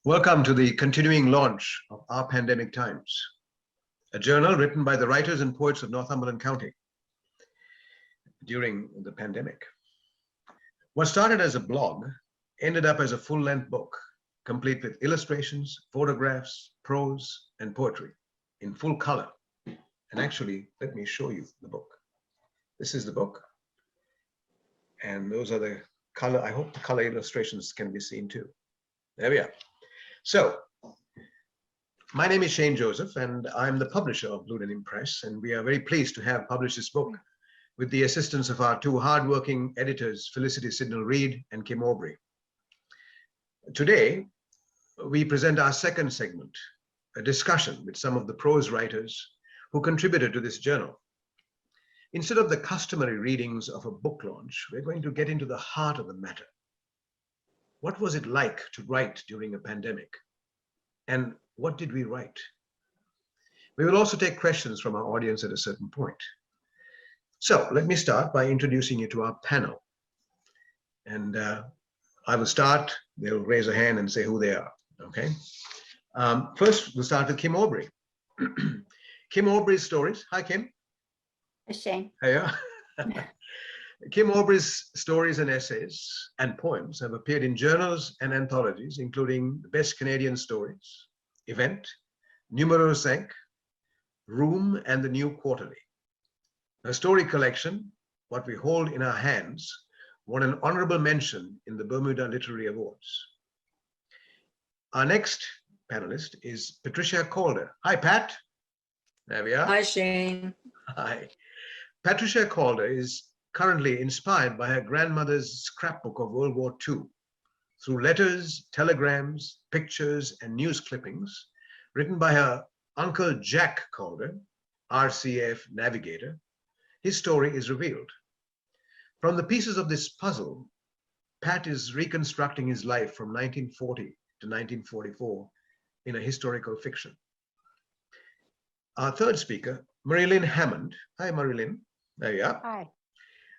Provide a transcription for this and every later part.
Welcome to the continuing launch of Our Pandemic Times, a journal written by the writers and poets of Northumberland County during the pandemic. What started as a blog ended up as a full-length book, complete with illustrations, photographs, prose, and poetry in full color. And actually, let me show you the book. This is the book. And those are the color, I hope the color illustrations can be seen too. There we are. So, my name is Shane Joseph, and I'm the publisher of Blue Denim Press, and we are very pleased to have published this book with the assistance of our two hardworking editors, Felicity Sidnell-Reid and Kim Aubrey. Today, we present our second segment, a discussion with some of the prose writers who contributed to this journal. Instead of the customary readings of a book launch, we're going to get into the heart of the matter. What was it like to write during a pandemic? And what did we write? We will also take questions from our audience at a certain point. So let me start by introducing you to our panel. And I will start, they'll raise a hand and say who they are, okay? First, we'll start with Kim Aubrey. Kim Aubrey's stories. Hi, Kim. Hi, Shane. Hiya. Kim Aubrey's stories and essays and poems have appeared in journals and anthologies, including The Best Canadian Stories, Event, Numero 5, Room, and The New Quarterly. Her story collection, What We Hold in Our Hands, won an honorable mention in the Bermuda Literary Awards. Our next panelist is Patricia Calder. Hi, Pat. There we are. Hi, Shane. Hi. Patricia Calder is currently inspired by her grandmother's scrapbook of World War II through letters, telegrams, pictures, and news clippings written by her Uncle Jack Calder, RCF navigator. His story is revealed. From the pieces of this puzzle, Pat is reconstructing his life from 1940 to 1944 in a historical fiction. Our third speaker, Marie-Lynn Hammond. Hi, Marie-Lynn. There you are. Hi.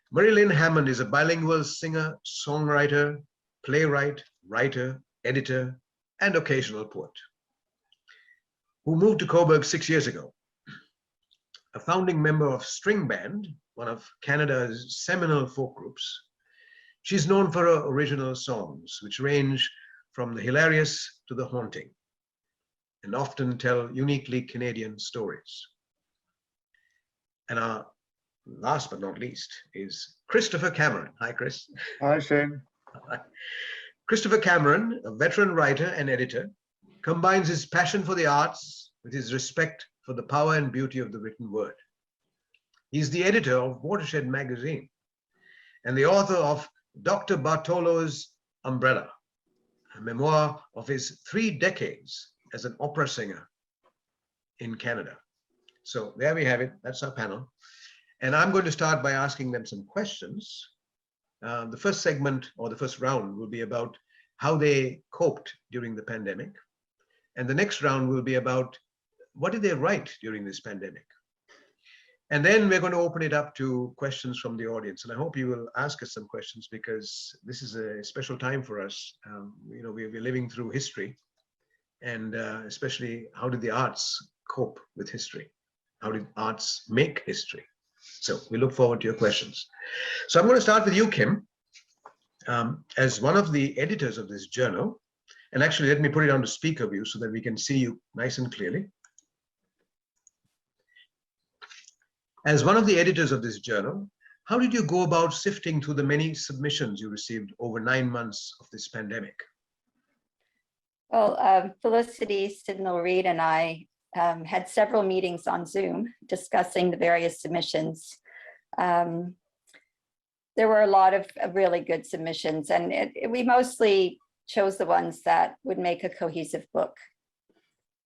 Marie-Lynn Hammond is a bilingual singer, songwriter, playwright, writer, editor, and occasional poet who moved to Coburg 6 years ago. A founding member of String Band, one of Canada's seminal folk groups, she's known for her original songs, which range from the hilarious to the haunting, and often tell uniquely Canadian stories. And our last but not least is Christopher Cameron. Hi, Chris. Hi, Shane. Christopher Cameron, a veteran writer and editor, combines his passion for the arts with his respect for the power and beauty of the written word. He's the editor of Watershed magazine and the author of Dr. Bartolo's Umbrella, a memoir of his 3 decades as an opera singer in Canada. So there we have it. That's our panel. And I'm going to start by asking them some questions. The first segment or the first round will be about how they coped during the pandemic. And the next round will be about what did they write during this pandemic. And then we're going to open it up to questions from the audience. And I hope you will ask us some questions because this is a special time for us. You know, we're living through history, and especially how did the arts cope with history? How did arts make history? So we look forward to your questions. So I'm going to start with you, Kim, as one of the editors of this journal. And actually, let me put it on to speaker view so that we can see you nice and clearly. As one of the editors of this journal, how did you go about sifting through the many submissions you received over 9 months of this pandemic? Well, Felicity Sidnell-Reid and I had several meetings on Zoom discussing the various submissions. There were a lot of really good submissions, and we mostly chose the ones that would make a cohesive book.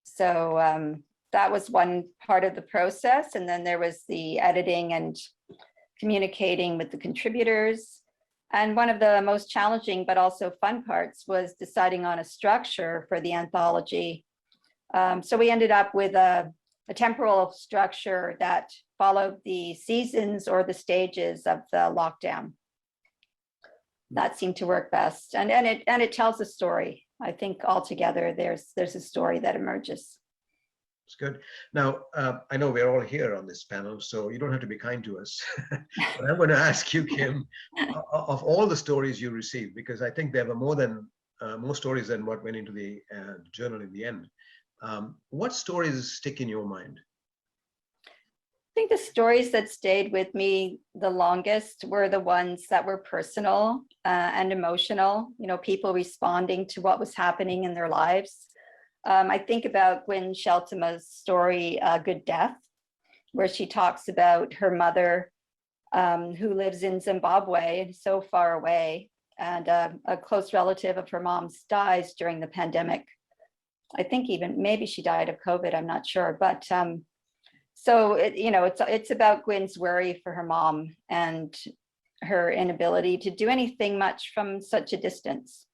So that was one part of the process. And then there was the editing and communicating with the contributors. And one of the most challenging but also fun parts was deciding on a structure for the anthology. So we ended up with a temporal structure that followed the seasons or the stages of the lockdown. That seemed to work best, and it tells a story. I think altogether there's a story that emerges. It's good. Now, I know we're all here on this panel, so you don't have to be kind to us. But I'm going to ask you, Kim, of all the stories you received, because I think there were more stories than what went into the journal in the end. What stories stick in your mind? I think the stories that stayed with me the longest were the ones that were personal and emotional, people responding to what was happening in their lives. I think about Gwyn Sheltema's story, Good Death, where she talks about her mother who lives in Zimbabwe, so far away, and a close relative of her mom's dies during the pandemic. I think even maybe she died of COVID, I'm not sure, but so it's about Gwyn's worry for her mom and her inability to do anything much from such a distance.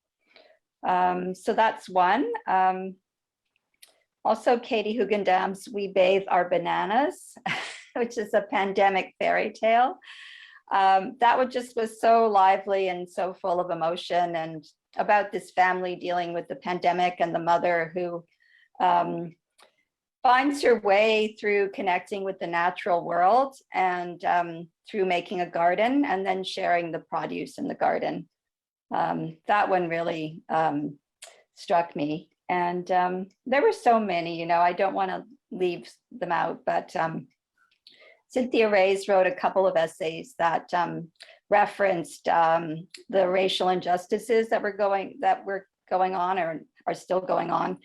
So that's one. Also, Katie Hugendam's We Bathe Our Bananas, which is a pandemic fairy tale. That one just was so lively and so full of emotion, and about this family dealing with the pandemic and the mother who finds her way through connecting with the natural world and through making a garden and then sharing the produce in the garden. That one really struck me. And there were so many, I don't want to leave them out, but Cynthia Reyes wrote a couple of essays that referenced the racial injustices that were going on or are still going on.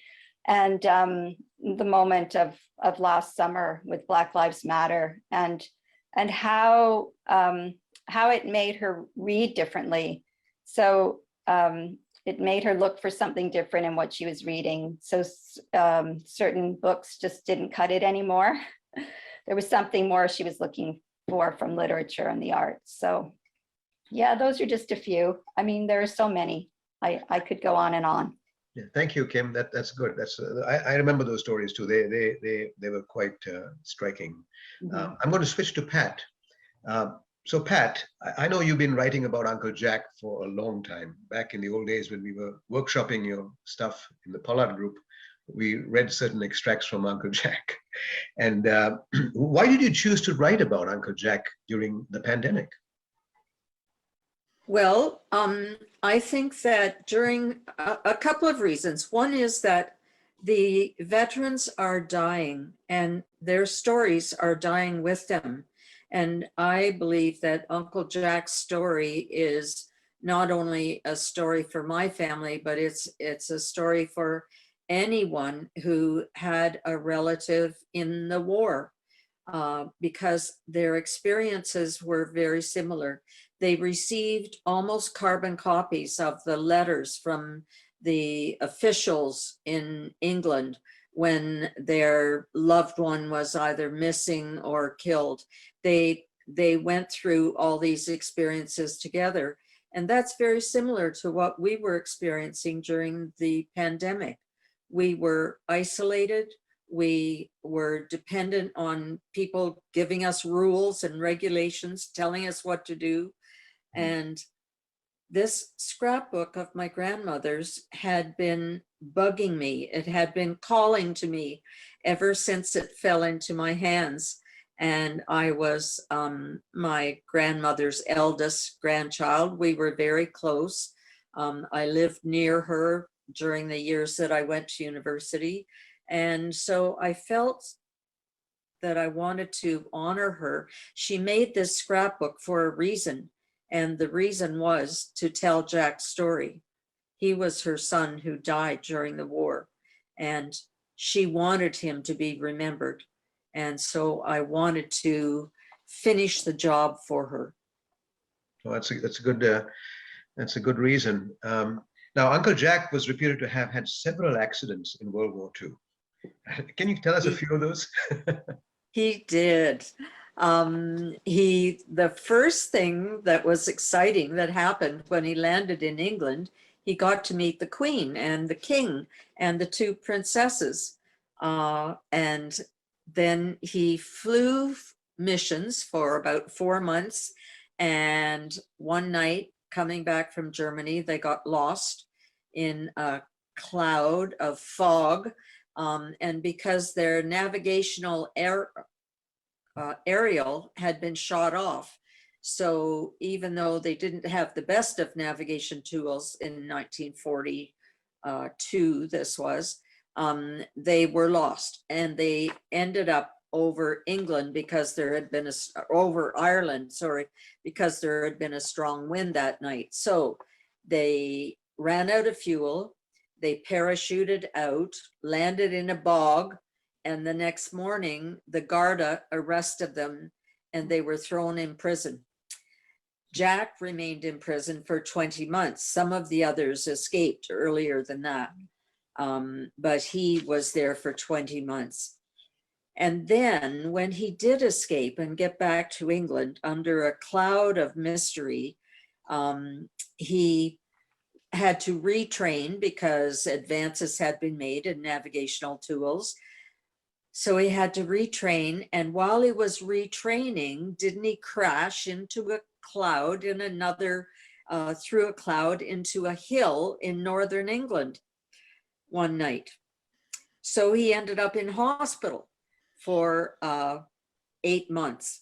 And the moment of last summer with Black Lives Matter and how it made her read differently. So it made her look for something different in what she was reading. So certain books just didn't cut it anymore. There was something more she was looking for from literature and the arts. So yeah, those are just a few. I mean, there are so many. I could go on and on. Yeah, thank you, Kim. That's good. I remember those stories too. They were quite striking. Mhm. I'm going to switch to Pat. So Pat, I know you've been writing about Uncle Jack for a long time. Back in the old days when we were workshopping your stuff in the Pollard group, we read certain extracts from Uncle Jack. And why did you choose to write about Uncle Jack during the pandemic? Well, I think that during a couple of reasons. One is that the veterans are dying and their stories are dying with them. And I believe that Uncle Jack's story is not only a story for my family, but it's a story for anyone who had a relative in the war, because their experiences were very similar. They received almost carbon copies of the letters from the officials in England when their loved one was either missing or killed. They went through all these experiences together. And that's very similar to what we were experiencing during the pandemic. We were isolated. We were dependent on people giving us rules and regulations, telling us what to do. And this scrapbook of my grandmother's had been bugging me. It had been calling to me ever since it fell into my hands. And I was my grandmother's eldest grandchild. We were very close. I lived near her during the years that I went to university. And so I felt that I wanted to honor her. She made this scrapbook for a reason. And the reason was to tell Jack's story. He was her son who died during the war. And she wanted him to be remembered. And so I wanted to finish the job for her. Well, that's a good reason. Now, Uncle Jack was reputed to have had several accidents in World War II. Can you tell us a few of those? He did. The first thing that was exciting that happened when he landed in England, he got to meet the Queen and the King and the two princesses. And then he flew missions for about 4 months. And one night coming back from Germany, they got lost in a cloud of fog. And because their navigational aerial had been shot off. So even though they didn't have the best of navigation tools in 1942, this was, they were lost, and they ended up over England because there had been over Ireland, sorry, because there had been a strong wind that night. So they ran out of fuel, they parachuted out, landed in a bog, and the next morning the Garda arrested them and they were thrown in prison. Jack remained in prison for 20 months. Some of the others escaped earlier than that, but he was there for 20 months. And then when he did escape and get back to England under a cloud of mystery, he had to retrain because advances had been made in navigational tools. So he had to retrain. And while he was retraining, didn't he crash into a cloud in another, through a cloud into a hill in northern England one night? So he ended up in hospital for 8 months.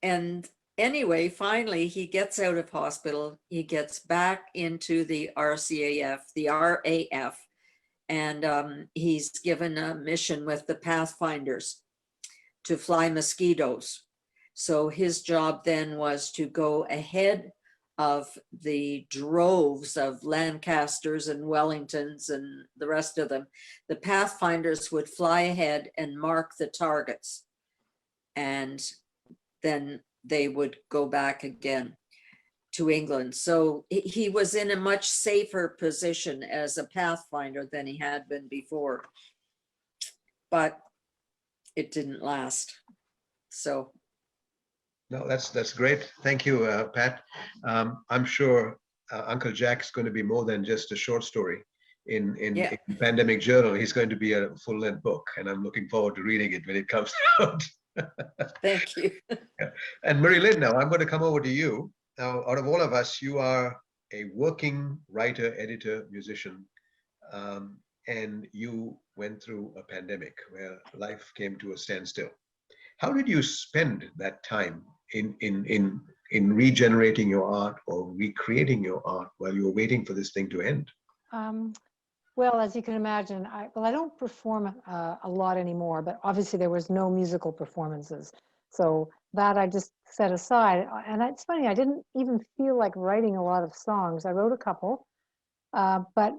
And anyway, finally, he gets out of hospital. He gets back into the RCAF, the RAF, and he's given a mission with the Pathfinders to fly mosquitoes. So his job then was to go ahead of the droves of Lancasters and Wellingtons and the rest of them. The Pathfinders would fly ahead and mark the targets, and then they would go back again to England. So he was in a much safer position as a Pathfinder than he had been before, but it didn't last. So. No, that's great. Thank you, Pat. I'm sure Uncle Jack's going to be more than just a short story in Pandemic Journal. He's going to be a full-length book, and I'm looking forward to reading it when it comes out. Thank you. Yeah. And Marie-Lynn, now I'm going to come over to you. Now, out of all of us, you are a working writer, editor, musician, and you went through a pandemic where life came to a standstill. How did you spend that time in regenerating your art or recreating your art while you were waiting for this thing to end? Well, as you can imagine, I don't perform a lot anymore, but obviously there was no musical performances. So that I just set aside. And it's funny, I didn't even feel like writing a lot of songs. I wrote a couple, but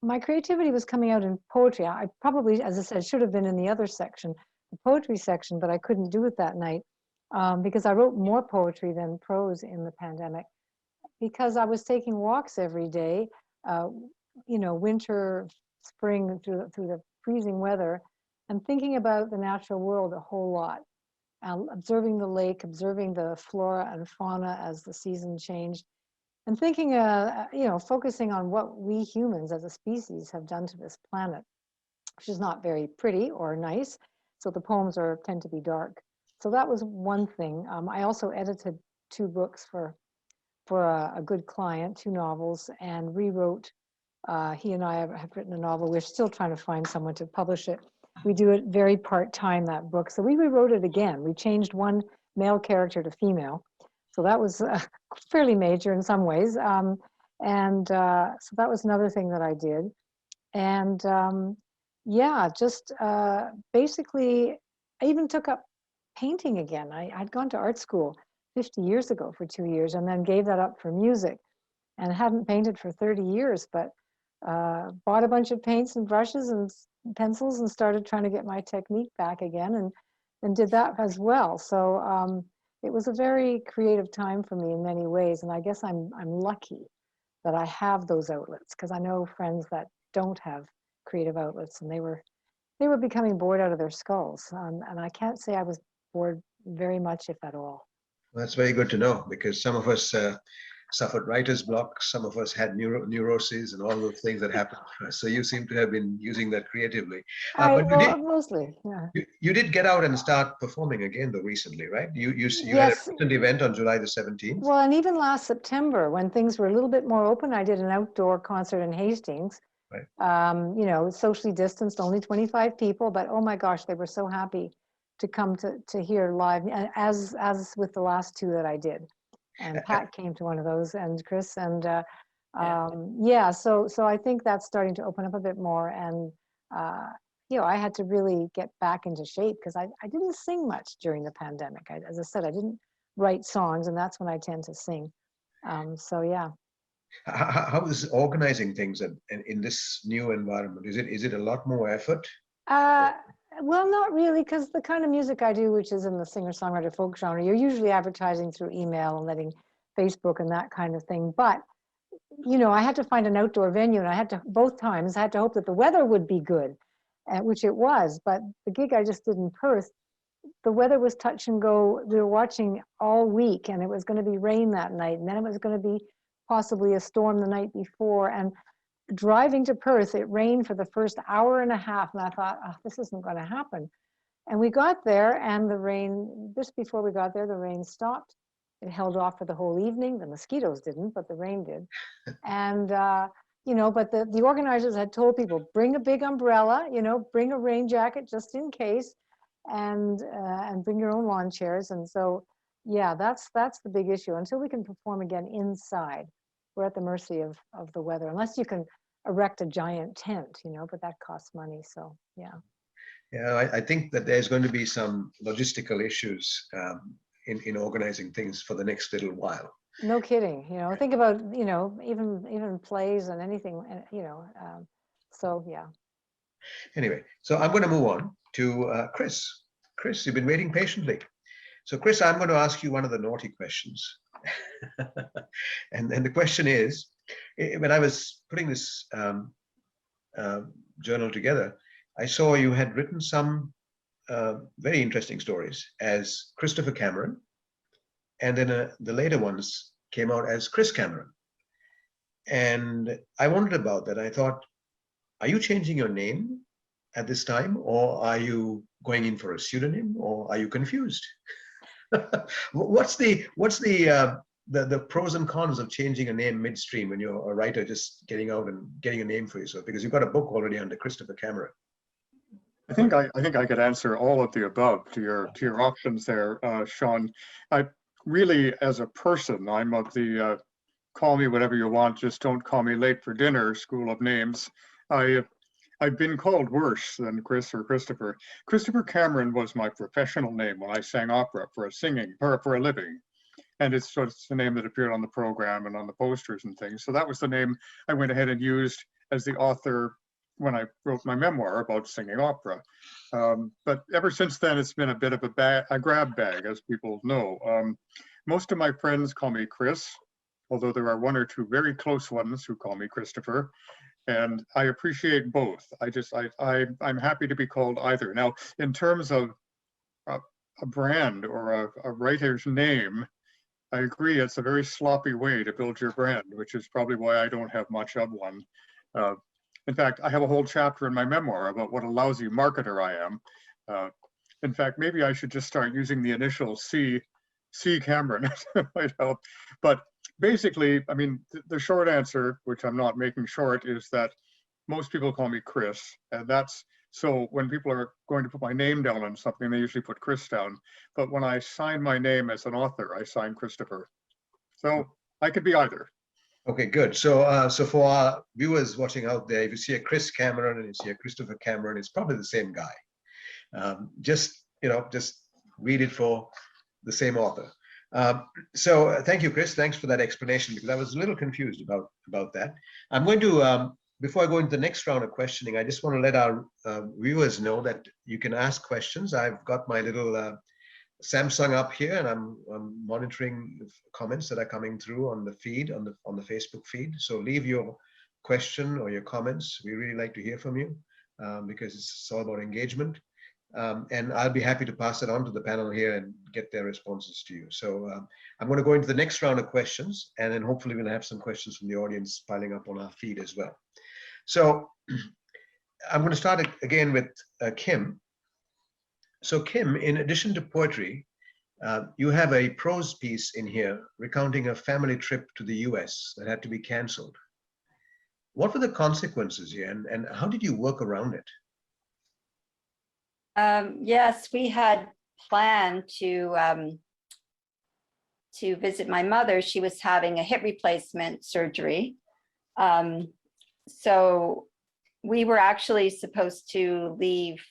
my creativity was coming out in poetry. I probably, as I said, should have been in the other section, the poetry section, but I couldn't do it that night because I wrote more poetry than prose in the pandemic because I was taking walks every day. You know, winter, spring, through the freezing weather, and thinking about the natural world a whole lot, observing the lake, observing the flora and fauna as the season changed, and thinking, you know, focusing on what we humans as a species have done to this planet, which is not very pretty or nice. So the poems tend to be dark. So that was one thing. I also edited 2 books for a good client, 2 novels, and rewrote. He and I have written a novel. We're still trying to find someone to publish it. We do it very part-time, that book. So we rewrote it again. We changed one male character to female. So that was fairly major in some ways. So that was another thing that I did. And yeah, just basically, I even took up painting again. I'd gone to art school 50 years ago for 2 years and then gave that up for music and hadn't painted for 30 years, but bought a bunch of paints and brushes and pencils and started trying to get my technique back again and did that as well. So it was a very creative time for me in many ways. And I guess I'm lucky that I have those outlets because I know friends that don't have creative outlets and they were becoming bored out of their skulls. And I can't say I was bored very much, if at all. Well, that's very good to know because some of us suffered writer's block. Some of us had neuroses and all those things that happened. So you seem to have been using that creatively. But mostly, yeah. You did get out and start performing again, though, recently, right? You Yes. had a recent event on July the 17th. Well, and even last September, when things were a little bit more open, I did an outdoor concert in Hastings You know, socially distanced, only 25 people, but oh my gosh, they were so happy to come to hear live, as with the last two that I did. And Pat came to one of those, and Chris, and yeah, so I think that's starting to open up a bit more. And you know, I had to really get back into shape because I didn't sing much during the pandemic. As I said, I didn't write songs, and that's when I tend to sing. So yeah. How is organizing things in this new environment? Is it a lot more effort? Well, not really, because the kind of music I do, which is in the singer-songwriter folk genre, you're usually advertising through email and letting Facebook and that kind of thing. But, you know, I had to find an outdoor venue, and I had to, both times, I had to hope that the weather would be good, which it was. But the gig I just did in Perth, the weather was touch and go. We were watching all week, and it was going to be rain that night, and then it was going to be possibly a storm the night before. And driving to Perth, it rained for the first hour and a half, and I thought, oh, this isn't going to happen. And we got there, and the rain, just before we got there, the rain stopped. It held off for the whole evening. The mosquitoes didn't, but the rain did. And you know, but the organizers had told people, bring a big umbrella, you know, bring a rain jacket just in case, and bring your own lawn chairs. And so, yeah, that's the big issue. Until we can perform again inside, we're at the mercy of the weather, unless you can erect a giant tent, you know, but that costs money. So yeah. Yeah, I think that there's going to be some logistical issues in organizing things for the next little while. No kidding. You know, think about, you know, even plays and anything, you know. So yeah. Anyway, so I'm going to move on to Chris. Chris, you've been waiting patiently. So Chris, I'm going to ask you one of the naughty questions. And the question is, when I was putting this journal together, I saw you had written some very interesting stories as Christopher Cameron, and then the later ones came out as Chris Cameron. And I wondered about that. I thought, are you changing your name at this time, or are you going in for a pseudonym, or are you confused? What's the pros and cons of changing a name midstream when you're a writer just getting out and getting a name for yourself? Because you've got a book already under Christopher Cameron. I think I could answer all of the above to your options there, Sean. I really, as a person, I'm of the call me whatever you want, just don't call me late for dinner school of names. I've been called worse than Chris or Christopher. Christopher Cameron was my professional name when I sang opera for a living. And it's the name that appeared on the program and on the posters and things. So that was the name I went ahead and used as the author when I wrote my memoir about singing opera. But ever since then, it's been a bit of a grab bag, as people know. Most of my friends call me Chris, although there are one or two very close ones who call me Christopher. And I appreciate both. I'm happy to be called either. Now, in terms of a brand or a writer's name, I agree it's a very sloppy way to build your brand, which is probably why I don't have much of one. In fact, I have a whole chapter in my memoir about what a lousy marketer I am. In fact, maybe I should just start using the initial C Cameron. It might help. But basically, I mean, the short answer, which I'm not making short, is that most people call me Chris. And that's, so when people are going to put my name down on something, they usually put Chris down. But when I sign my name as an author, I sign Christopher. So I could be either. Okay, good. So for our viewers watching out there, if you see a Chris Cameron and you see a Christopher Cameron, it's probably the same guy. Just read it for the same author. So thank you, Chris. Thanks for that explanation, because I was a little confused about that. I'm going to, before I go into the next round of questioning, I just want to let our viewers know that you can ask questions. I've got my little Samsung up here, and I'm monitoring the comments that are coming through on the feed, on the Facebook feed. So leave your question or your comments. We really like to hear from you because it's all about engagement. And I'll be happy to pass it on to the panel here and get their responses to you. So I'm going to go into the next round of questions, and then hopefully we'll have some questions from the audience piling up on our feed as well. So I'm going to start again with Kim. So Kim, in addition to poetry, you have a prose piece in here recounting a family trip to the US that had to be canceled. What were the consequences here, and how did you work around it? Yes, we had planned to visit my mother. She was having a hip replacement surgery. So we were actually supposed to leave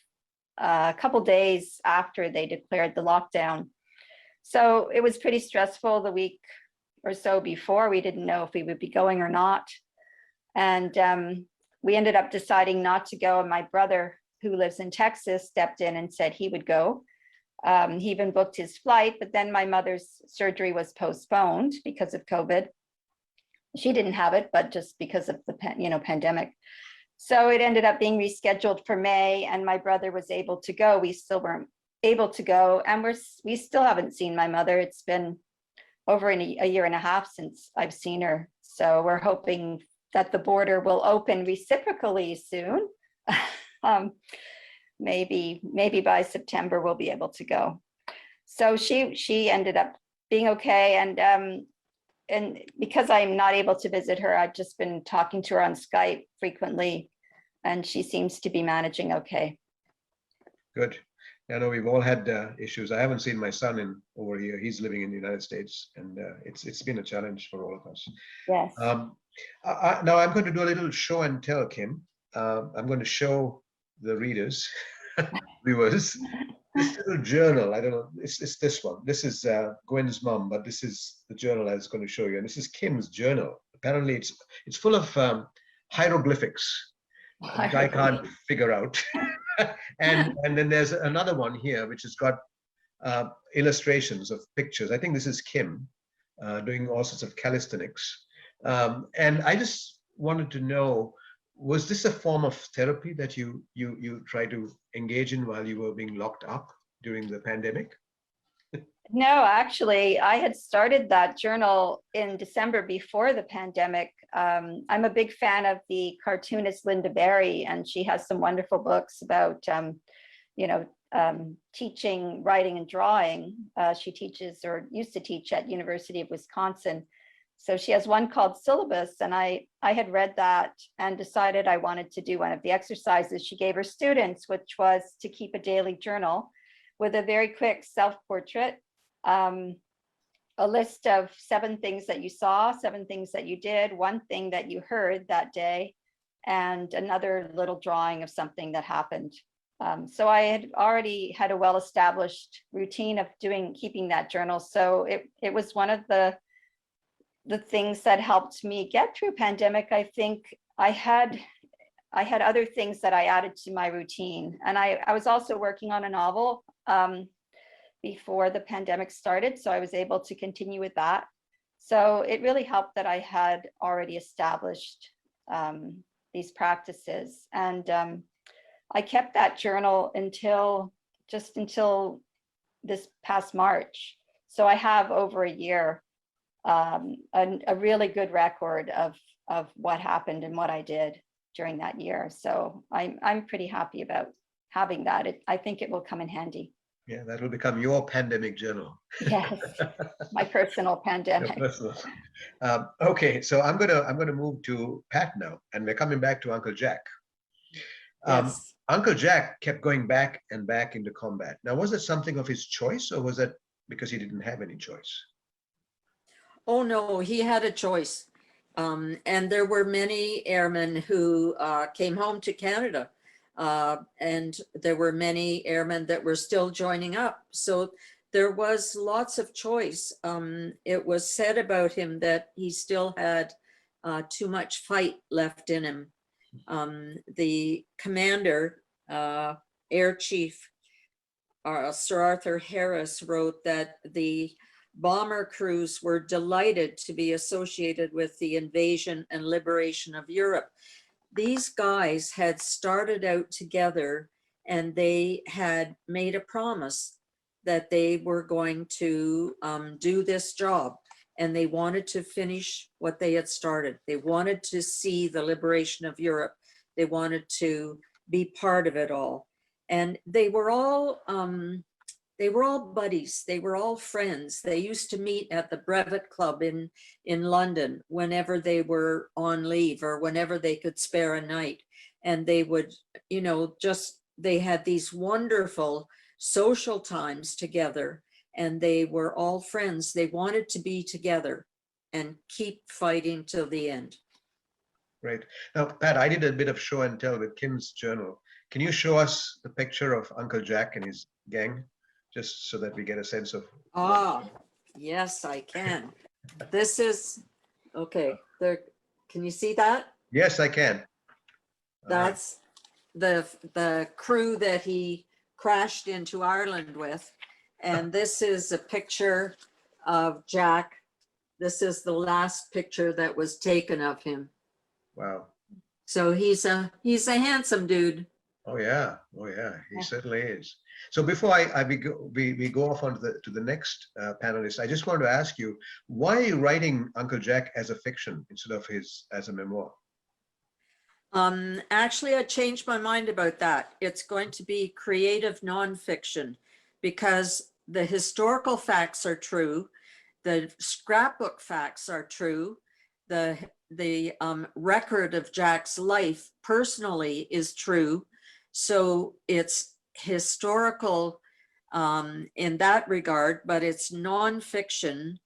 a couple days after they declared the lockdown. So it was pretty stressful the week or so before. We didn't know if we would be going or not. And we ended up deciding not to go. And my brother, who lives in Texas, stepped in and said he would go. He even booked his flight, but then my mother's surgery was postponed because of COVID. She didn't have it, but just because of the pandemic. So it ended up being rescheduled for May, and my brother was able to go. We still weren't able to go, and we still haven't seen my mother. It's been over a year and a half since I've seen her. So we're hoping that the border will open reciprocally soon. Maybe by September we'll be able to go. So she ended up being okay, and because I'm not able to visit her, I've just been talking to her on Skype frequently, and she seems to be managing okay. Good. I know we've all had issues. I haven't seen my son in over a year. He's living in the United States, and it's been a challenge for all of us. Yes. Now I'm going to do a little show and tell, Kim. I'm going to show the readers, viewers, this little journal. I don't know. It's this one. This is Gwen's mom, but this is the journal I was going to show you, and this is Kim's journal. Apparently, it's full of hieroglyphics, which I can't figure out. and then there's another one here which has got illustrations of pictures. I think this is Kim doing all sorts of calisthenics. And I just wanted to know, was this a form of therapy that you tried to engage in while you were being locked up during the pandemic? No, actually, I had started that journal in December before the pandemic. I'm a big fan of the cartoonist Linda Barry, and she has some wonderful books about, teaching, writing, and drawing. She teaches, or used to teach, at University of Wisconsin. So she has one called Syllabus, and I had read that and decided I wanted to do one of the exercises she gave her students, which was to keep a daily journal with a very quick self-portrait, a list of 7 things that you saw, 7 things that you did, 1 thing that you heard that day, and another little drawing of something that happened. So I had already had a well-established routine of keeping that journal. So it was one of the things that helped me get through pandemic. I think I had other things that I added to my routine, and I was also working on a novel before the pandemic started, so I was able to continue with that. So it really helped that I had already established these practices, and I kept that journal until this past March. So I have over a year, a really good record of what happened and what I did during that year. So I'm pretty happy about having that. I think it will come in handy. Yeah, that will become your pandemic journal. Yes, my personal pandemic. Your personal. Okay, so I'm gonna move to Pat now, and we're coming back to Uncle Jack. Yes. Uncle Jack kept going back and back into combat. Now, was it something of his choice, or was it because he didn't have any choice? Oh, no, he had a choice. And there were many airmen who came home to Canada. And there were many airmen that were still joining up. So there was lots of choice. It was said about him that he still had too much fight left in him. The commander, Air Chief Sir Arthur Harris, wrote that the bomber crews were delighted to be associated with the invasion and liberation of Europe. These guys had started out together, and they had made a promise that they were going to do this job, and they wanted to finish what they had started. They wanted to see the liberation of Europe. They wanted to be part of it all. And they were all they were all buddies. They were all friends. They used to meet at the Brevet Club in London whenever they were on leave or whenever they could spare a night. And they would, you know, just, they had these wonderful social times together, and they were all friends. They wanted to be together and keep fighting till the end. Right. Now, Pat, I did a bit of show and tell with Kim's journal. Can you show us the picture of Uncle Jack and his gang, just so that we get a sense of? Ah, yes, I can. This is, okay, there, can you see that? Yes, I can. That's the crew that he crashed into Ireland with. And this is a picture of Jack. This is the last picture that was taken of him. Wow. So he's a handsome dude. Oh yeah. Oh yeah. He certainly is. So before we go off on to the next panelist, I just wanted to ask you, why are you writing Uncle Jack as a fiction instead of as a memoir? Actually, I changed my mind about that. It's going to be creative nonfiction because the historical facts are true. The scrapbook facts are true. The record of Jack's life personally is true. So it's historical in that regard, but it's nonfiction,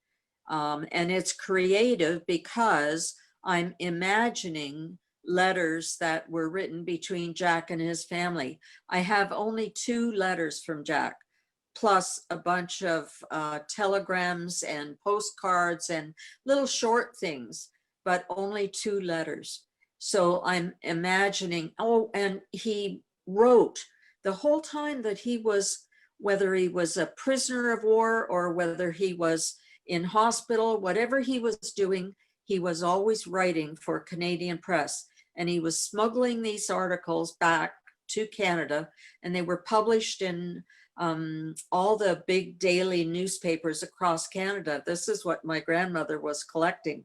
and it's creative because I'm imagining letters that were written between Jack and his family. I have only 2 letters from Jack, plus a bunch of telegrams and postcards and little short things, but only 2 letters. So I'm imagining, oh, and he wrote the whole time that he was, whether he was a prisoner of war or whether he was in hospital, whatever he was doing, he was always writing for Canadian Press. And he was smuggling these articles back to Canada, and they were published in all the big daily newspapers across Canada. This is what my grandmother was collecting.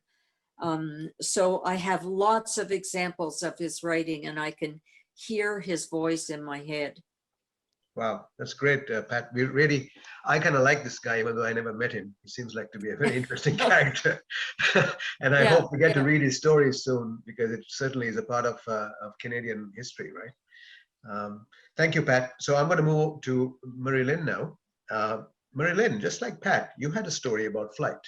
So I have lots of examples of his writing, and I can hear his voice in my head. Wow, that's great, Pat. I kind of like this guy, even though I never met him. He seems like to be a very interesting character. And I hope we get to read his stories soon, because it certainly is a part of Canadian history, right? Thank you, Pat. So I'm going to move to Marie-Lynn now. Marie-Lynn, just like Pat, you had a story about flight.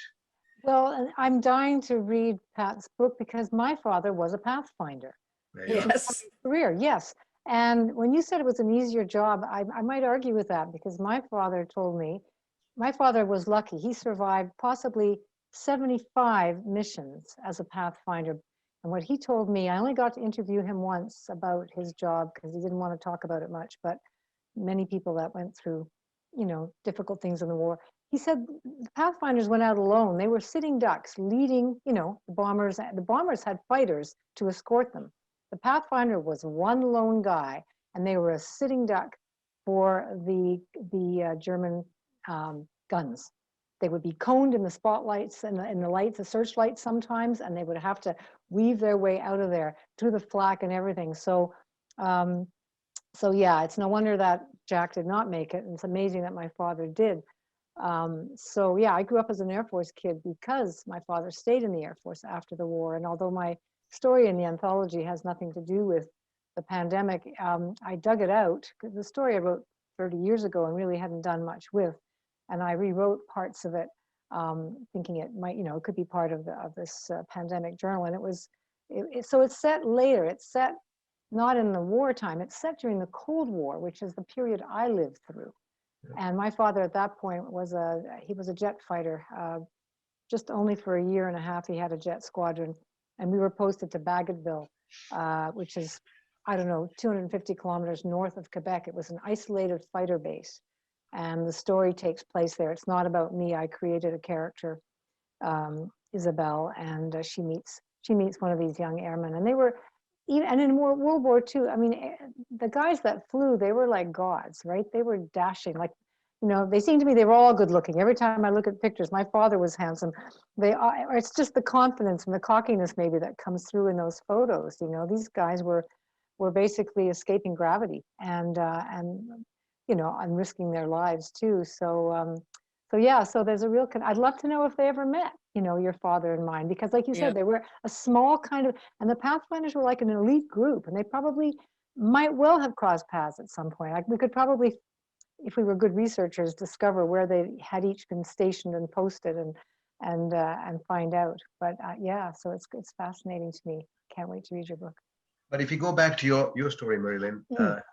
Well, I'm dying to read Pat's book because my father was a pathfinder. There you are. Yes. Career, yes. And when you said it was an easier job, I might argue with that, because my father told me, my father was lucky. He survived possibly 75 missions as a pathfinder. And what he told me, I only got to interview him once about his job because he didn't want to talk about it much, but many people that went through, you know, difficult things in the war. He said the pathfinders went out alone. They were sitting ducks leading, you know, the bombers. The bombers had fighters to escort them. The pathfinder was one lone guy, and they were a sitting duck for the German guns. They would be coned in the spotlights and in the lights, the searchlights sometimes, and they would have to weave their way out of there through the flak and everything. So, so yeah, it's no wonder that Jack did not make it. And it's amazing that my father did. So yeah, I grew up as an Air Force kid because my father stayed in the Air Force after the war. And although my story in the anthology has nothing to do with the pandemic, I dug it out because the story I wrote 30 years ago and really hadn't done much with, and I rewrote parts of it, thinking it might, you know, it could be part of this pandemic journal. And it was, so it's set later. It's set not in the wartime. It's set during the Cold War, which is the period I lived through. And my father at that point was he was a jet fighter. Just only for a year and a half, he had a jet squadron. And we were posted to Bagotville, which is, I don't know, 250 kilometers north of Quebec. It was an isolated fighter base. And the story takes place there. It's not about me. I created a character, Isabel, and she meets one of these young airmen. And they were, and in World War II, I mean, the guys that flew, they were like gods, right? They were dashing, like, you know, they seemed to me, they were all good looking. Every time I look at pictures, my father was handsome. Or it's just the confidence and the cockiness maybe that comes through in those photos. You know, these guys were basically escaping gravity. And you know, and risking their lives too. So yeah, so there's a real, I'd love to know if they ever met, you know, your father and mine, because like you Yeah. said, they were a small kind of, and the Pathfinders were like an elite group, and they probably might well have crossed paths at some point. Like we could probably, if we were good researchers, discover where they had each been stationed and posted, and find out. But yeah, so it's fascinating to me. Can't wait to read your book. But if you go back to your story, Marie-Lynn,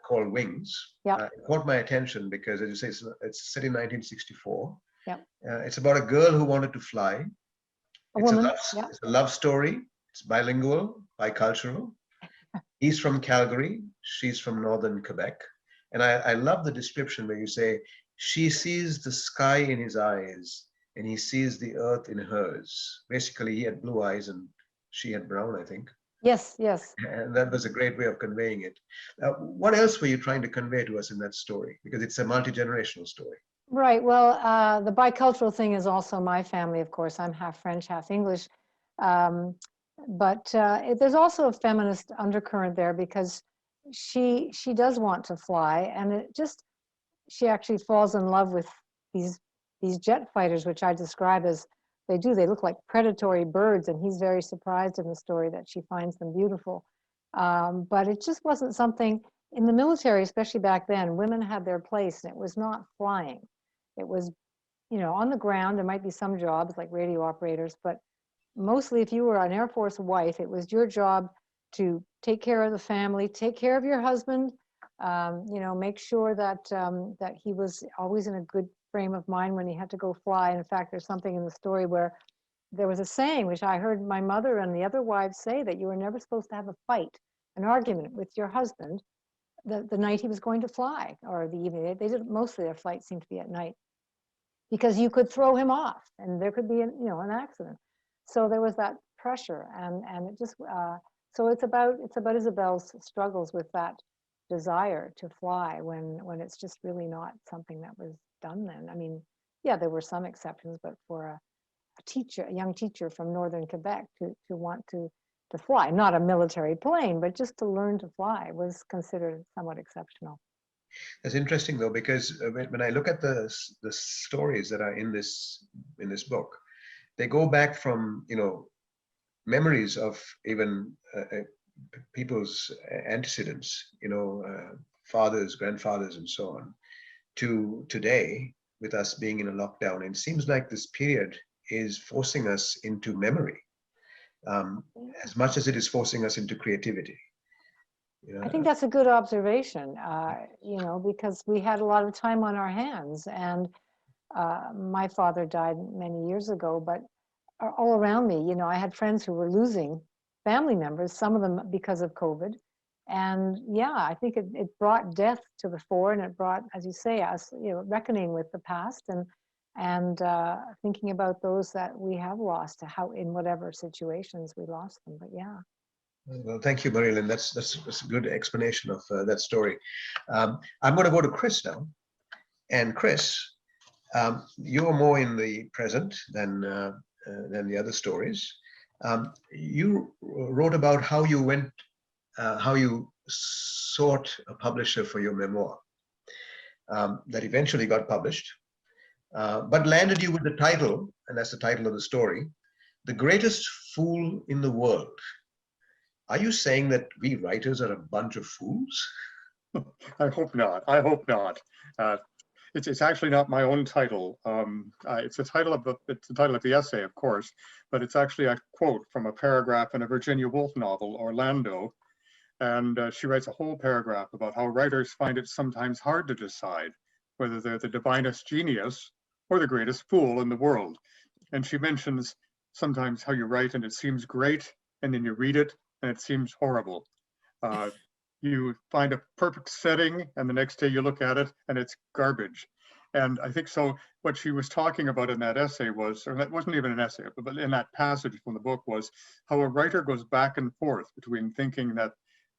called Wings, Yep. it caught my attention because, as you say, it's set in 1964. Yep. It's about a girl who wanted to fly. A It's woman. it's a love story. It's bilingual, bicultural. He's from Calgary. She's from northern Quebec. And I love the description where you say, she sees the sky in his eyes and he sees the earth in hers. Basically, he had blue eyes and she had brown, I think. Yes, yes. And that was a great way of conveying it. What else were you trying to convey to us in that story? Because it's a multi-generational story. Right. Well, the bicultural thing is also my family, of course. I'm half French, half English. But there's also a feminist undercurrent there, because she does want to fly, and it just, she actually falls in love with these jet fighters, which I describe as, they look like predatory birds, and he's very surprised in the story that she finds them beautiful. But it just wasn't something in the military, especially back then. Women had their place, and it was not flying. It was, you know, on the ground. There might be some jobs like radio operators, but mostly if you were an Air Force wife, it was your job to take care of the family, take care of your husband, you know, make sure that that he was always in a good frame of mind when he had to go fly. In fact, there's something in the story where there was a saying, which I heard my mother and the other wives say, that you were never supposed to have a fight, an argument with your husband the night he was going to fly, or the evening. They did, mostly their flights seemed to be at night, because you could throw him off and there could be an, you know, an accident. So there was that pressure, and it just so it's about Isabel's struggles with that desire to fly when it's just really not something that was done then. I mean, yeah, there were some exceptions, but for a teacher, a young teacher from northern Quebec to want to fly, not a military plane, but just to learn to fly, was considered somewhat exceptional. That's interesting though, because when I look at the stories that are in this book, they go back from, you know, memories of even people's antecedents, you know, fathers, grandfathers, and so on, to today, with us being in a lockdown. And it seems like this period is forcing us into memory, as much as it is forcing us into creativity. I think that's a good observation, you know, because we had a lot of time on our hands, and my father died many years ago, but all around me, you know, I had friends who were losing family members, some of them because of COVID. And yeah, I think it brought death to the fore, and it brought, as you say, us, you know, reckoning with the past, and thinking about those that we have lost, how, in whatever situations we lost them. But yeah. Well, thank you, Marie-Lynn. That's a good explanation of that story. I'm going to go to Chris now. And Chris, you're more in the present than the other stories. You wrote about how you went, how you sought a publisher for your memoir that eventually got published, but landed you with the title, and that's the title of the story, The Greatest Fool in the World. Are you saying that we writers are a bunch of fools? I hope not. I hope not. It's actually not my own title. It's the title of the essay, of course, but it's actually a quote from a paragraph in a Virginia Woolf novel, Orlando. And she writes a whole paragraph about how writers find it sometimes hard to decide whether they're the divinest genius or the greatest fool in the world. And she mentions sometimes how you write and it seems great, and then you read it and it seems horrible. You find a perfect setting and the next day you look at it and it's garbage. And I think so what she was talking about in that essay was, or that wasn't even an essay, but in that passage from the book, was how a writer goes back and forth between thinking that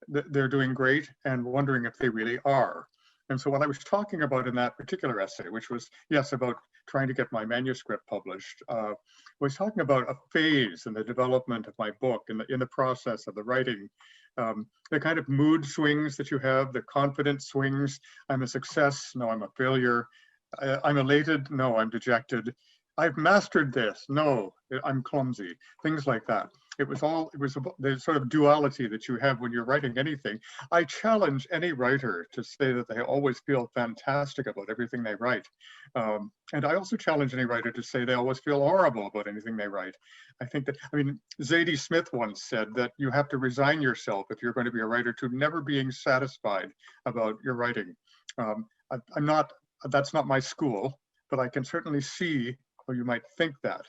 they're doing great and wondering if they really are. And so what I was talking about in that particular essay, which was, yes, about trying to get my manuscript published, was talking about a phase in the development of my book, in the process of the writing, The kind of mood swings that you have, the confidence swings. I'm a success. No, I'm a failure. I'm elated. No, I'm dejected. I've mastered this. No, I'm clumsy. Things like that. It was the sort of duality that you have when you're writing anything. I challenge any writer to say that they always feel fantastic about everything they write. And I also challenge any writer to say they always feel horrible about anything they write. I think that, I mean, Zadie Smith once said that you have to resign yourself if you're going to be a writer to never being satisfied about your writing. I'm not, that's not my school, but I can certainly see how you might think that.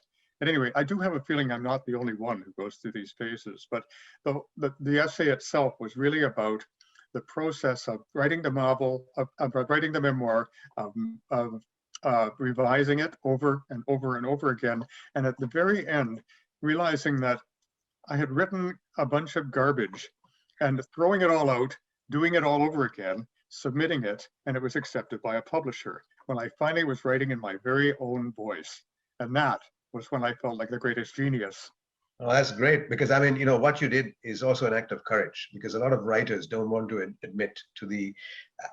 At any rate, I do have a feeling I'm not the only one who goes through these phases, but the essay itself was really about the process of writing the novel, of writing the memoir, of revising it over and over and over again. And at the very end, realizing that I had written a bunch of garbage and throwing it all out, doing it all over again, submitting it, and it was accepted by a publisher when I finally was writing in my very own voice. And that was when I felt like the greatest genius. Oh, that's great, because I mean, you know, what you did is also an act of courage, because a lot of writers don't want to admit to the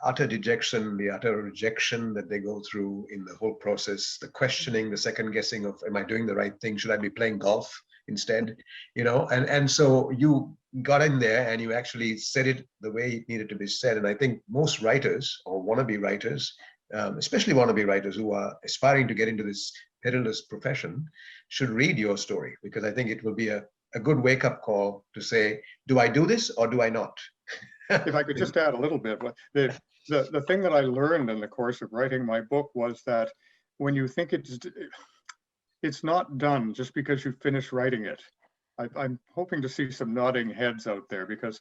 utter dejection, the utter rejection that they go through in the whole process, the questioning, the second guessing of, am I doing the right thing? Should I be playing golf instead? You know, and so you got in there and you actually said it the way it needed to be said. And I think most writers or wannabe writers, especially wannabe writers who are aspiring to get into this perilous profession, should read your story, because I think it will be a good wake-up call to say, do I do this or do I not? If I could just add a little bit, the thing that I learned in the course of writing my book was that when you think it's not done just because you finish writing it. I'm hoping to see some nodding heads out there, because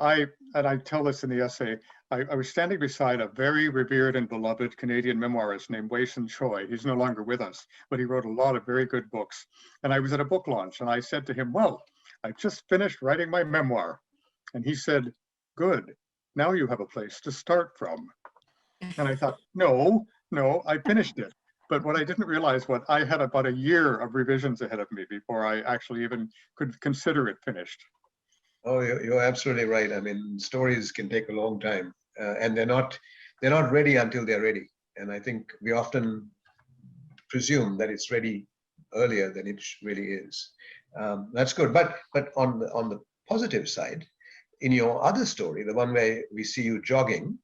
I tell this in the essay, I was standing beside a very revered and beloved Canadian memoirist named Wei-Sun Choi. He's no longer with us, but he wrote a lot of very good books. And I was at a book launch and I said to him, well, I just finished writing my memoir. And he said, good, now you have a place to start from. And I thought, no, I finished it. But what I didn't realize was I had about a year of revisions ahead of me before I actually even could consider it finished. Oh, you're absolutely right. I mean, stories can take a long time, and they're not ready until they're ready. And I think we often presume that it's ready earlier than it really is. That's good. But on the positive side, in your other story, the one where we see you jogging,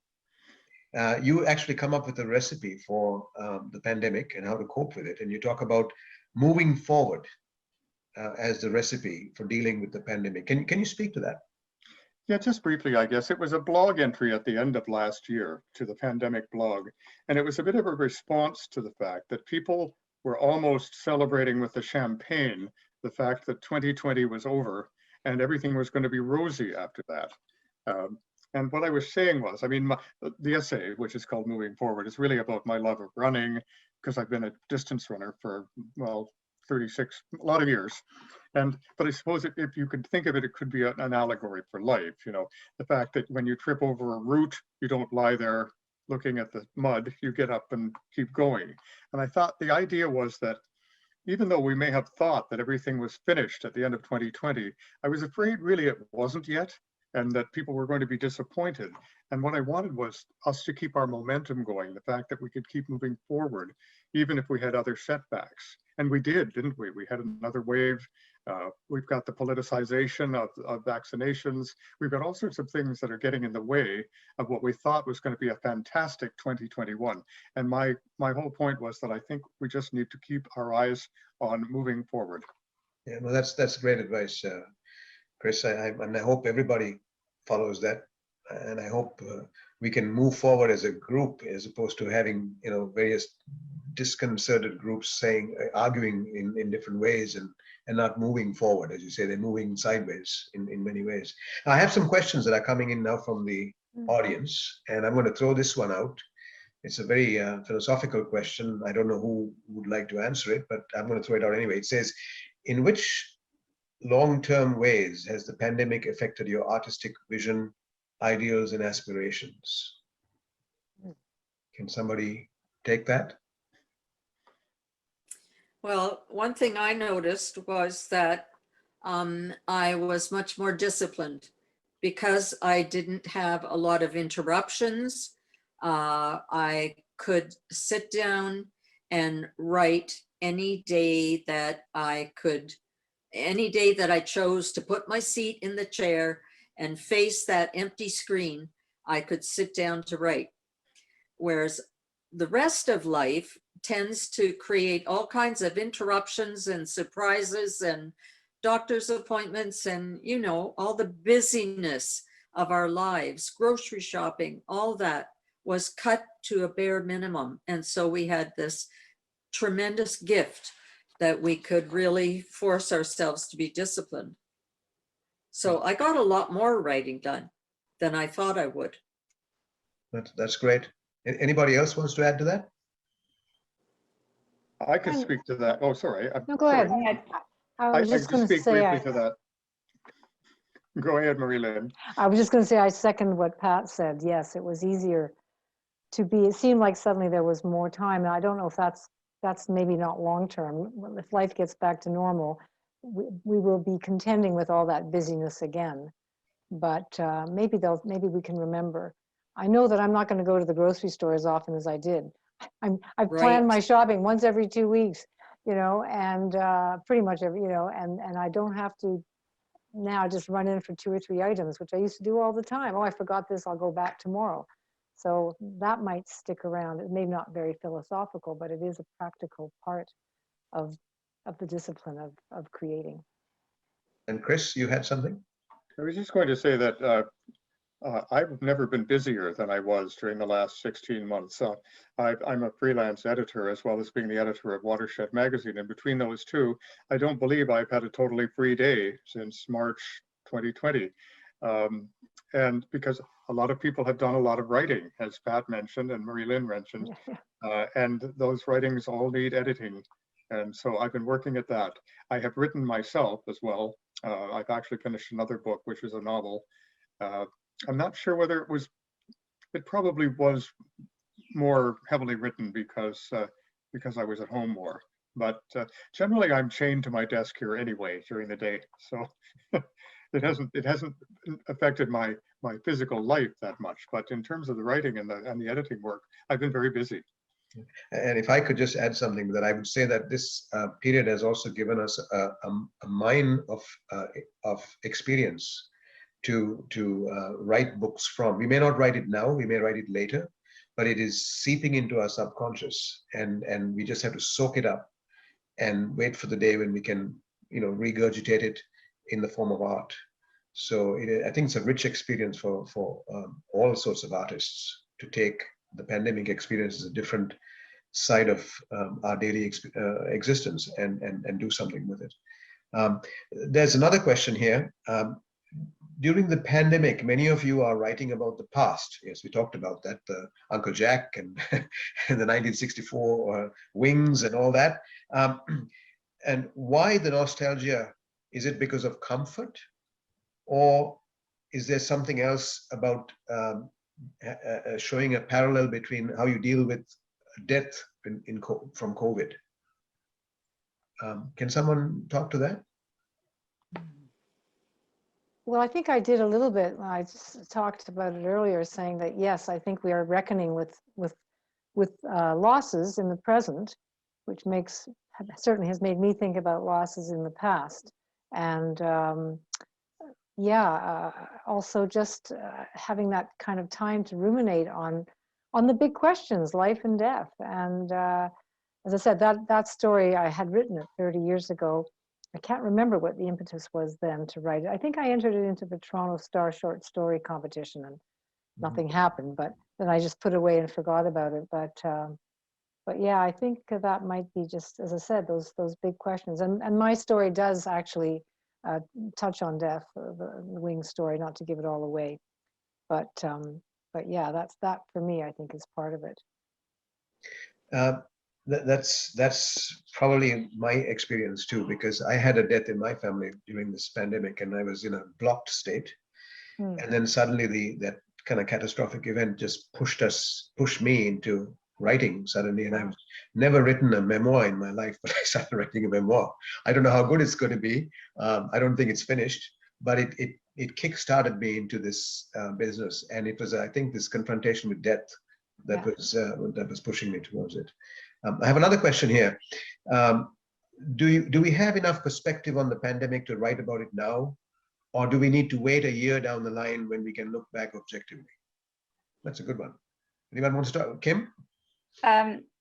you actually come up with a recipe for the pandemic and how to cope with it. And you talk about moving forward as the recipe for dealing with the pandemic. Can you speak to that? Yeah, just briefly, I guess. It was a blog entry at the end of last year to the pandemic blog. And it was a bit of a response to the fact that people were almost celebrating with the champagne the fact that 2020 was over and everything was going to be rosy after that. And what I was saying was, I mean, the essay, which is called Moving Forward, is really about my love of running, because I've been a distance runner for, well, 36, a lot of years. But I suppose if you could think of it, it could be an allegory for life. You know, the fact that when you trip over a root, you don't lie there looking at the mud, you get up and keep going. And I thought the idea was that even though we may have thought that everything was finished at the end of 2020, I was afraid really it wasn't yet, and that people were going to be disappointed. And what I wanted was us to keep our momentum going, the fact that we could keep moving forward, even if we had other setbacks. And we did, didn't we? We had another wave. We've got the politicization of vaccinations. We've got all sorts of things that are getting in the way of what we thought was going to be a fantastic 2021. And my whole point was that I think we just need to keep our eyes on moving forward. Yeah, no, that's great advice, Chris. And I hope everybody follows that, and I hope we can move forward as a group, as opposed to having, you know, various disconcerted groups arguing in different ways and not moving forward. As you say, they're moving sideways in many ways. I have some questions that are coming in now from the audience, and I'm going to throw this one out. It's a very philosophical question. I don't know who would like to answer it, but I'm going to throw it out anyway. It says, in which long-term ways has the pandemic affected your artistic vision, ideals, and aspirations? Can somebody take that? Well, one thing I noticed was that I was much more disciplined because I didn't have a lot of interruptions. I could sit down and write any day that I could, any day that I chose to put my seat in the chair and face that empty screen, I could sit down to write. Whereas the rest of life tends to create all kinds of interruptions and surprises and doctor's appointments and, you know, all the busyness of our lives, grocery shopping, all that was cut to a bare minimum. And so we had this tremendous gift that we could really force ourselves to be disciplined. So I got a lot more writing done than I thought I would. That's great. Anybody else wants to add to that? I could And- speak to that. Oh, sorry. No, go ahead. Sorry. I I was can just going to speak say, briefly to that. Go ahead, Marie-Lynn. I was just going to say, I second what Pat said. Yes, it was easier to be, it seemed like suddenly there was more time. And I don't know if that's maybe not long-term. If life gets back to normal, we will be contending with all that busyness again. But maybe we can remember. I know that I'm not going to go to the grocery store as often as I did. I've planned my shopping once every 2 weeks, you know, and pretty much every, you know, and I don't have to now just run in for 2 or 3 items, which I used to do all the time. Oh, I forgot this, I'll go back tomorrow. So that might stick around. It may not very philosophical, but it is a practical part of the discipline of creating. And Chris, you had something? I was just going to say that I've never been busier than I was during the last 16 months. I'm a freelance editor as well as being the editor of Watershed Magazine. And between those two, I don't believe I've had a totally free day since March 2020. And because a lot of people have done a lot of writing, as Pat mentioned and Marie-Lynn mentioned, and those writings all need editing. And so I've been working at that. I have written myself as well. I've actually finished another book, which is a novel. I'm not sure whether it probably was more heavily written because I was at home more. But generally, I'm chained to my desk here anyway during the day, so it hasn't affected my physical life that much. But in terms of the writing and the editing work, I've been very busy. And if I could just add something, that I would say that this period has also given us a mine of experience to write books from. We may not write it now, we may write it later, but it is seeping into our subconscious, and we just have to soak it up and wait for the day when we can, you know, regurgitate it in the form of art. So I think it's a rich experience for all sorts of artists to take the pandemic experience as a different side of our daily existence and do something with it. There's another question here. During the pandemic, many of you are writing about the past. Yes, we talked about that, Uncle Jack and, and the 1964 Wings and all that. And why the nostalgia? Is it because of comfort? Or is there something else about showing a parallel between how you deal with death from COVID? Can someone talk to that? Well, I think I did a little bit. I just talked about it earlier, saying that yes, I think we are reckoning with losses in the present, which certainly has made me think about losses in the past, and also just having that kind of time to ruminate on the big questions, life and death. And as I said, that story I had written it 30 years ago. I can't remember what the impetus was then to write it. I think I entered it into the Toronto Star short story competition and nothing happened, but then I just put it away and forgot about it. But yeah, I think that might be just, as I said, those big questions. And my story does actually touch on death, the Wings story, not to give it all away. But yeah, that for me, I think, is part of it. That's probably my experience too, because I had a death in my family during this pandemic, and I was in a blocked state. And then suddenly that kind of catastrophic event just pushed me into writing suddenly, and I've never written a memoir in my life, but I started writing a memoir. I don't know how good it's going to be. I don't think it's finished, but it kick-started me into this business, and it was, I think, this confrontation with death that was pushing me towards it. I have another question here. Do we have enough perspective on the pandemic to write about it now, or do we need to wait a year down the line when we can look back objectively? That's a good one. Anyone want to start? Kim?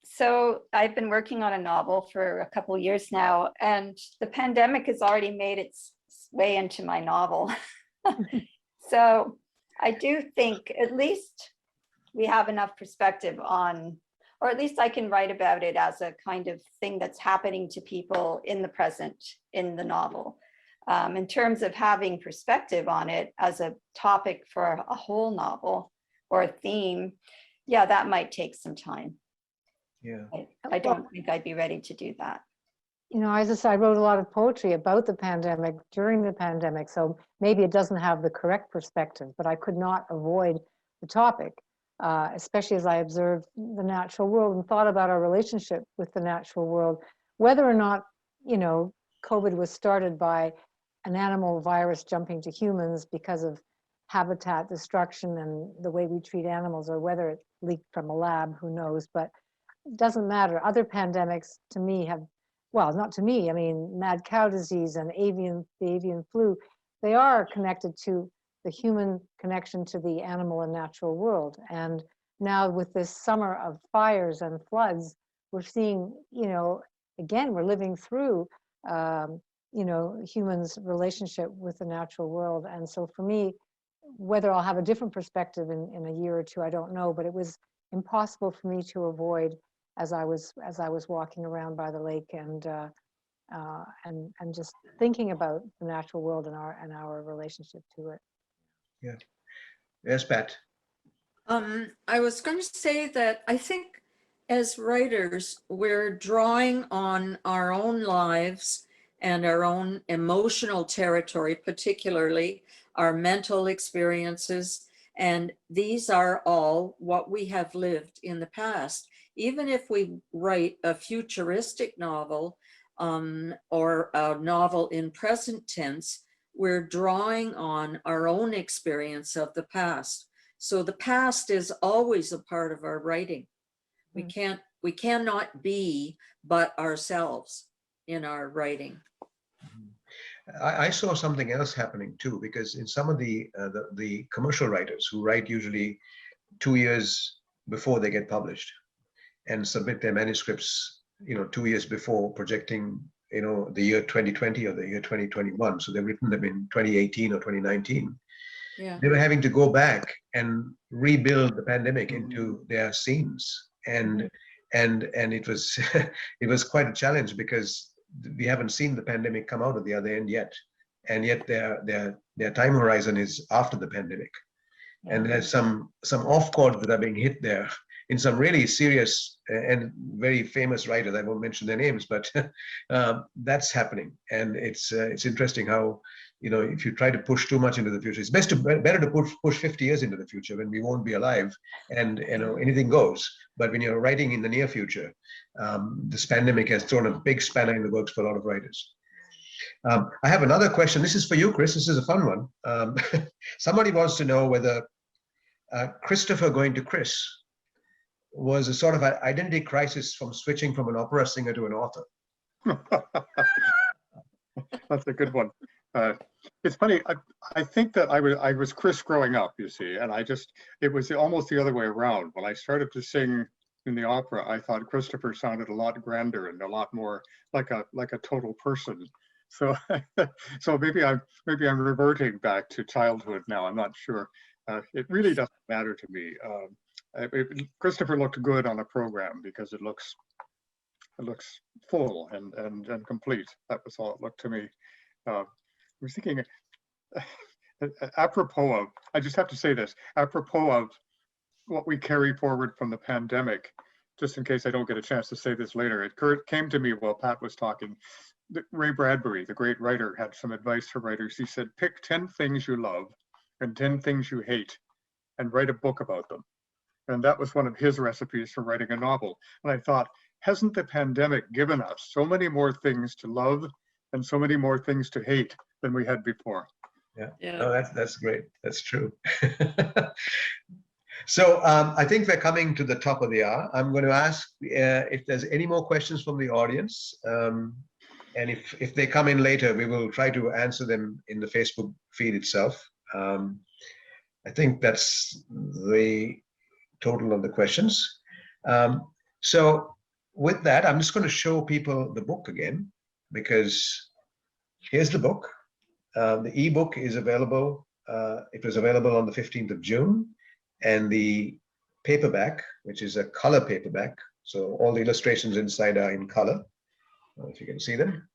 So I've been working on a novel for a couple of years now, and the pandemic has already made its way into my novel. So I do think at least we have enough perspective on, or at least I can write about it as a kind of thing that's happening to people in the present in the novel. In terms of having perspective on it as a topic for a whole novel or a theme, yeah, that might take some time. Yeah. I don't think I'd be ready to do that. You know, as I said, I wrote a lot of poetry about the pandemic during the pandemic, so maybe it doesn't have the correct perspective, but I could not avoid the topic, especially as I observed the natural world and thought about our relationship with the natural world, whether or not, you know, COVID was started by an animal virus jumping to humans because of habitat destruction and the way we treat animals, or whether it leaked from a lab, who knows, but it doesn't matter. Other pandemics to me have, well, not to me, I mean, mad cow disease and the avian flu, they are connected to the human connection to the animal and natural world. And now with this summer of fires and floods, we're seeing, you know, again, we're living through, you know, humans' relationship with the natural world. And so for me, whether I'll have a different perspective in a year or two, I don't know, but it was impossible for me to avoid as I was walking around by the lake and just thinking about the natural world and our relationship to it. Yeah. Yes, Pat. I was going to say that I think as writers, we're drawing on our own lives and our own emotional territory, particularly our mental experiences. And these are all what we have lived in the past. Even if we write a futuristic novel or a novel in present tense, we're drawing on our own experience of the past. So the past is always a part of our writing. We cannot be but ourselves in our writing. I saw something else happening too, because in some of the commercial writers who write usually 2 years before they get published and submit their manuscripts, you know, 2 years before, projecting, you know, the year 2020 or the year 2021. So they've written them in 2018 or 2019. Yeah. They were having to go back and rebuild the pandemic into their scenes, and it was it was quite a challenge because we haven't seen the pandemic come out of the other end yet, and yet their time horizon is after the pandemic, and there's some off chords that are being hit there in some really serious and very famous writers. I won't mention their names, but that's happening, and it's interesting how, you know, if you try to push too much into the future, it's better to push 50 years into the future when we won't be alive, and, you know, anything goes. But when you're writing in the near future, this pandemic has thrown a big spanner in the works for a lot of writers. I have another question. This is for you, Chris. This is a fun one. Somebody wants to know whether Christopher going to Chris was a sort of an identity crisis from switching from an opera singer to an author. That's a good one. It's funny. I think that I was Chris growing up, you see, and it was almost the other way around. When I started to sing in the opera, I thought Christopher sounded a lot grander and a lot more like a total person. So so maybe I'm reverting back to childhood now. I'm not sure. It really doesn't matter to me. Christopher looked good on a program because it looks full and complete. That was all it looked to me. I was thinking, apropos of, I just have to say this, apropos of what we carry forward from the pandemic, just in case I don't get a chance to say this later, it came to me while Pat was talking. Ray Bradbury, the great writer, had some advice for writers. He said, pick 10 things you love and 10 things you hate and write a book about them. And that was one of his recipes for writing a novel. And I thought, hasn't the pandemic given us so many more things to love and so many more things to hate than we had before? Yeah. Yeah. No, that's great. That's true. So I think we're coming to the top of the hour. I'm going to ask if there's any more questions from the audience. And if they come in later, we will try to answer them in the Facebook feed itself. I think that's the total of the questions. So with that, I'm just going to show people the book again, because here's the book. The ebook is available. It was available on the 15th of June. And the paperback, which is a color paperback, so all the illustrations inside are in color. If you can see them.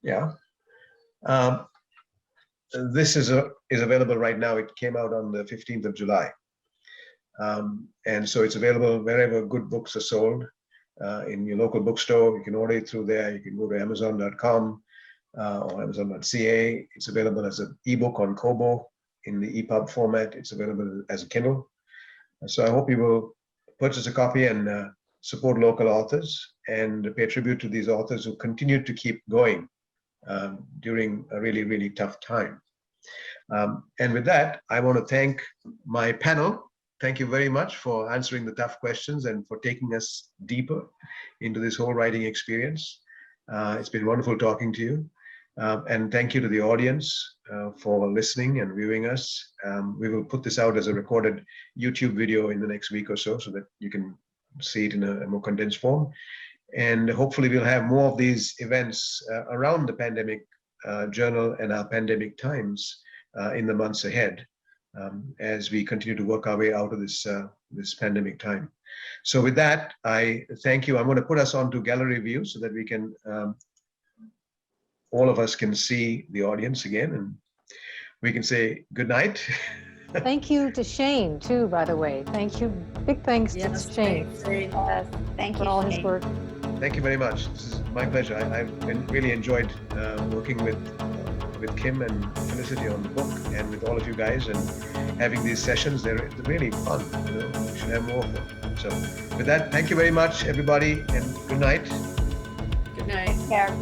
Yeah. This is available right now. It came out on the 15th of July. And so it's available wherever good books are sold. In your local bookstore, you can order it through there. You can go to Amazon.com or Amazon.ca. It's available as an ebook on Kobo. In the EPUB format, it's available as a Kindle. So I hope you will purchase a copy and support local authors and pay tribute to these authors who continue to keep going during a really, really tough time. And with that, I want to thank my panel. Thank you very much for answering the tough questions and for taking us deeper into this whole writing experience. It's been wonderful talking to you. And thank you to the audience for listening and viewing us. We will put this out as a recorded YouTube video in the next week or so that you can see it in a more condensed form. And hopefully we'll have more of these events around the pandemic journal and our pandemic times in the months ahead as we continue to work our way out of this pandemic time. So with that, I thank you. I'm going to put us onto gallery view so that we can all of us can see the audience again, and we can say good night. Thank you to Shane too, by the way. Thank you. Big thanks to Yes, Shane thanks, Shane. Yes, thank for you, all his Shane. work. Thank you very much. This is my pleasure. I've really enjoyed working with Kim and Felicity on the book, and with all of you guys, and having these sessions. They're really fun. We should have more of them. So with that, thank you very much, everybody, and good night. Good night. Care.